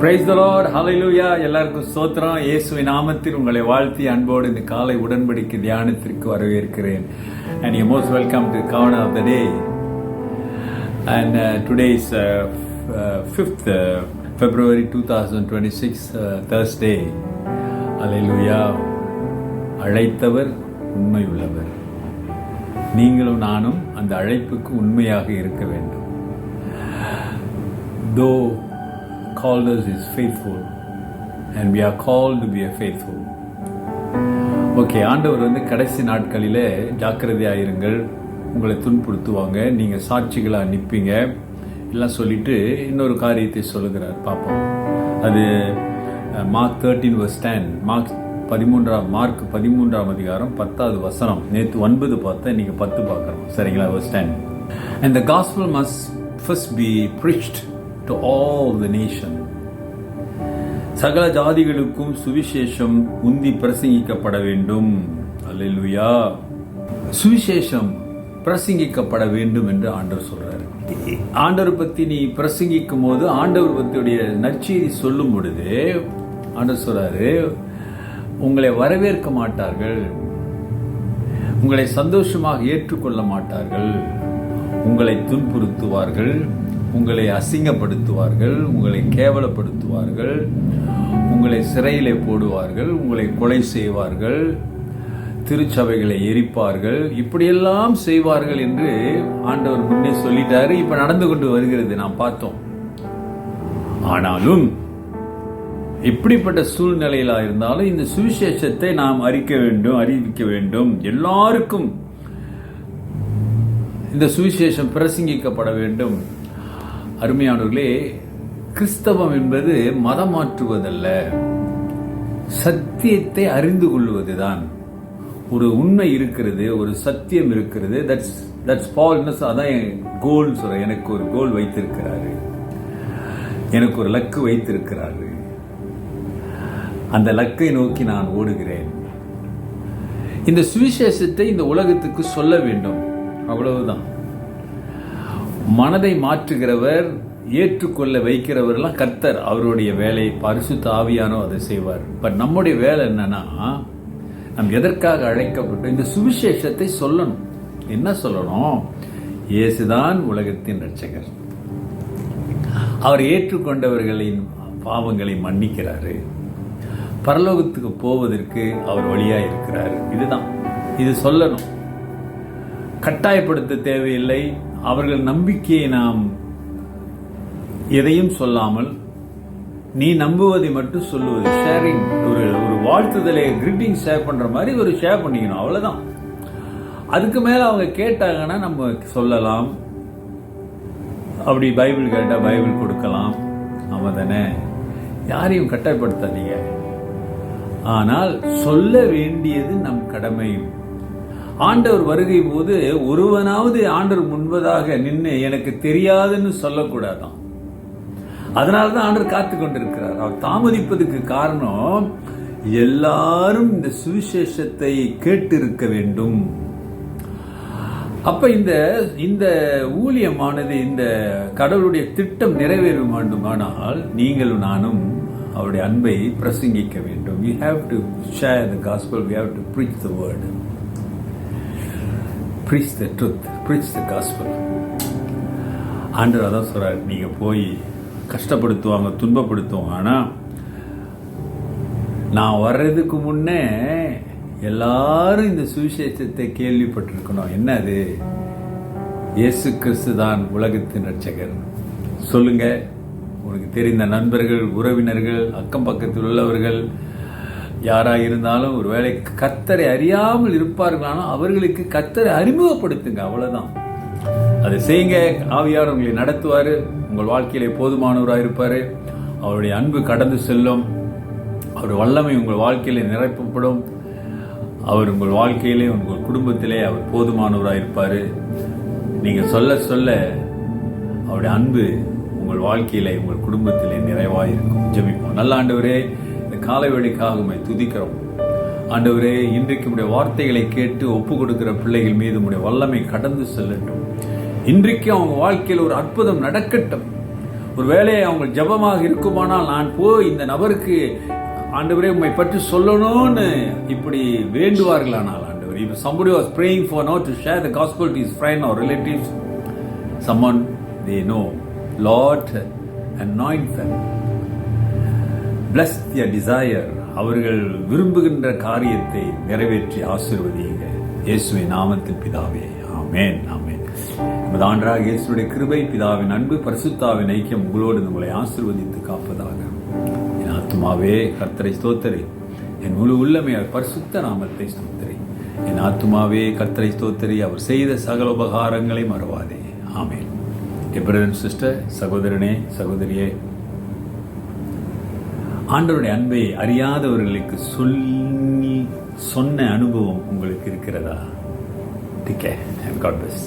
Praise the Lord, hallelujah. எல்லாருக்கும் ஸ்தோத்திரம். இயேசுவின் நாமத்தில் உங்களை வாழ்த்தி அன்போடு இந்த காலை உடன்படிக்கை தியானத்திற்கு வரவேற்கிறேன். And you're most welcome to Corner of the Day. And today is 5th February 2026, Thursday. Hallelujah. அழைத்தவர் உண்மை உள்ளவர். நீங்களும் நானும் அந்த அழைப்புக்கு உண்மையாக இருக்க வேண்டும். Though called us is faithful and we are called to be a faithful. Okay, ஆண்டவர் கடைசி நாட்களிலே ஜாக்கிரதையாயிருங்கள், உங்களை துன்புறுத்துவாங்க, நீங்கள் சாட்சிகளாக நிற்பீங்க எல்லாம் சொல்லிட்டு இன்னொரு காரியத்தை சொல்லுகிறார். பார்ப்போம். அது Mark 13:10. மார்க் 13ஆம் அதிகாரம் 10வது வசனம். நேற்று 9 பார்த்தேன், நீங்கள் 10 பார்க்குறோம். சரிங்களா? verse 10. And the gospel must first be preached to all the nation. சகல ஜாதிகளுக்கும் சுவிசேஷம் முந்தி பிரசங்கிக்கப்பட வேண்டும். அல்லேலூயா. சுவிசேஷம் பிரசங்கிக்கப்பட வேண்டும் என்று ஆண்டவர் சொல்றாரு. ஆண்டவர் பத்தி நீ பிரசங்கிக்கும் போது, ஆண்டவர் பத்தியுடைய நற்செய்தி சொல்லும் பொழுது ஆண்டவர் சொல்றாரு, உங்களை வரவேற்க மாட்டார்கள், உங்களை சந்தோஷமாக ஏற்றுக்கொள்ள மாட்டார்கள், உங்களை துன்புறுத்துவார்கள், உங்களை அசிங்கப்படுத்துவார்கள், உங்களை கேவலப்படுத்துவார்கள், உங்களை சிறையிலே போடுவார்கள், உங்களை கொலை செய்வார்கள், திருச்சபைகளை எரிப்பார்கள், இப்படியெல்லாம் செய்வார்கள் என்று ஆண்டவர் முன்னே சொல்லிட்டாரு. இப்ப நடந்து கொண்டு வருகிறது, நாம் பார்த்தோம். ஆனாலும் இப்படிப்பட்ட சூழ்நிலையில இருந்தாலும் இந்த சுவிசேஷத்தை நாம் அறிவிக்க வேண்டும். எல்லாருக்கும் இந்த சுவிசேஷம் பிரசங்கிக்கப்பட வேண்டும். அருமையானவர்களே, கிறிஸ்தவம் என்பது மதம் மாற்றுவதல்ல, சத்தியத்தை அறிந்து கொள்வதுதான். ஒரு உண்மை இருக்கிறது, ஒரு சத்தியம் இருக்கிறது. தட்ஸ் பால். அதான் கோல் சொல்ற. எனக்கு ஒரு கோல் வைத்திருக்கிறாரு, எனக்கு ஒரு லக்கு வைத்திருக்கிறாரு, அந்த லக்கை நோக்கி நான் ஓடுகிறேன். இந்த சுவிசேஷத்தை இந்த உலகத்துக்கு சொல்ல வேண்டும், அவ்வளவுதான். மனதை மாற்றுகிறவர், ஏற்றுக்கொள்ள வைக்கிறவர்லாம் கர்த்தர். அவருடைய வேலை, பரிசுத்த ஆவியானோ அதை செய்வார். பட் நம்முடைய வேலை என்னன்னா, நாம் எதற்காக அழைக்கப்பட்டோம்? இந்த சுவிசேஷத்தை சொல்லணும். என்ன சொல்லணும்? இயேசுதான் உலகத்தின் இரட்சகர், அவர் ஏற்றுக்கொண்டவர்களின் பாவங்களை மன்னிக்கிறாரு, பரலோகத்துக்கு போவதற்கு அவர் வழியா இருக்கிறார். இதுதான், இது சொல்லணும். கட்டாயப்படுத்த தேவையில்லை. அவர்கள் நம்பிக்கையை நாம் எதையும் சொல்லாமல், நீ நம்புவதை மட்டும் சொல்லுவது. ஷேரிங், ஒரு வாழ்த்துதலை, கிரீட்டிங் ஷேர் பண்ற மாதிரி ஒரு ஷேர் பண்ணிக்கணும், அவ்வளவுதான். அதுக்கு மேல அவங்க கேட்டாங்கன்னா நம்ம சொல்லலாம். அப்படி பைபிள் கேட்டா பைபிள் கொடுக்கலாம், அவன் தானே. யாரையும் கட்டாயப்படுத்தாதீங்க. ஆனால் சொல்ல வேண்டியது நம் கடமை. ஆண்டவர் வருகை போது ஒருவனாவது ஆண்டவர் முன்பதாக நின்று எனக்கு தெரியாதுன்னு சொல்லக்கூடாதான். அதனாலதான் ஆண்டவர் காத்து கொண்டிருக்கிறார். அவர் தாமதிப்பதுக்கு காரணம், எல்லாரும் இந்த சுவிசேஷத்தை கேட்டு இருக்க வேண்டும். அப்ப இந்த ஊழியமானது, இந்த கடவுளுடைய திட்டம் நிறைவேற வேண்டுமானால் நீங்களும் நானும் அவருடைய அன்பை பிரசங்கிக்க வேண்டும். We have to share the gospel. We have to preach the word. Preach the truth. Preach the gospel. ஆண்டவர் அதான் சொல்றாரு, நீங்க போய் கஷ்டப்படுத்துவாங்க, துன்பப்படுத்துவாங்க, ஆனா நான் வர்றதுக்கு முன்னே எல்லாரும் இந்த சுவிசேஷத்தை கேள்விப்பட்டிருக்கணும். என்னது? இயேசு கிறிஸ்து தான் உலகத்தின் இரட்சகர். சொல்லுங்க. உனக்கு தெரிந்த நண்பர்கள், உறவினர்கள், அக்கம் பக்கத்தில் உள்ளவர்கள் யாராக இருந்தாலும், ஒருவேளை கர்த்தரை அறியாமல் இருப்பார்களானா அவர்களுக்கு கர்த்தரை அறிமுகப்படுத்துங்க, அவ்வளவுதான். அதை செய்யுங்க. ஆவியார் உங்களை நடத்துவாரு, உங்கள் வாழ்க்கையிலே போதுமானவராக இருப்பாரு. அவருடைய அன்பு கடந்து செல்லும், அவர் வல்லமை உங்கள் வாழ்க்கையிலே நிரப்பப்படும். அவர் உங்கள் வாழ்க்கையிலே, உங்கள் குடும்பத்திலே அவர் போதுமானவராக இருப்பாரு. நீங்க சொல்ல சொல்ல அவருடைய அன்பு உங்கள் வாழ்க்கையிலே, உங்கள் குடும்பத்திலே நிறைவாயிருக்கும். ஜெபிப்போம். நல்ல ஆண்டவரே, இந்த காலை வேளைக்காக உம்மை துதிக்கிறோம். ஆண்டவரே, இன்றைக்கு உம்முடைய வார்த்தைகளை கேட்டு ஒப்பு கொடுக்கிற பிள்ளைகள் மீது உம்முடைய வல்லமை கடந்து செல்லட்டும். இன்றைக்கு அவங்க வாழ்க்கையில் ஒரு அற்புதம் நடக்கட்டும். ஒருவேளை அவங்க ஜெபமாக இருக்குமானால் நான் போய் இந்த நபருக்கு ஆண்டவரே உம்மை பற்றி சொல்லணும்னு இப்படி வேண்டுவார்களானால் ஆண்டவர், if somebody was praying for now to share the gospel to his friend or relatives, someone they know, Lord anoint them, bless their desire, அவர்கள் விரும்புகின்ற காரியத்தை நிறைவேற்றி ஆசீர்வதியுங்க இயேசுவின் நாமத்தில் பிதாவே, ஆமென் ஆமென். நமது ஆண்டவராகிய இயேசுவுடைய கிருபை, பிதாவின் அன்பு, பரிசுத்தாவின் ஐக்கியம் உங்களோடு உங்களை ஆசீர்வதித்து காப்பதாக. என் ஆத்துமாவே கர்த்தரை ஸ்தோத்திரி, என் முழு உள்ளமே அவர் பரிசுத்த நாமத்தை ஸ்தோத்திரி. என் ஆத்துமாவே கர்த்தரை ஸ்தோத்திரி, அவர் செய்த சகல உபகாரங்களை மறவாதே. ஆமென். பிரதர் அண்ட் சிஸ்டர், சகோதரனே சகோதரியே, ஆண்டவருடைய அன்பை அறியாதவர்களுக்கு சொன்ன அனுபவம் உங்களுக்கு இருக்கிறதா? Take care and God bless.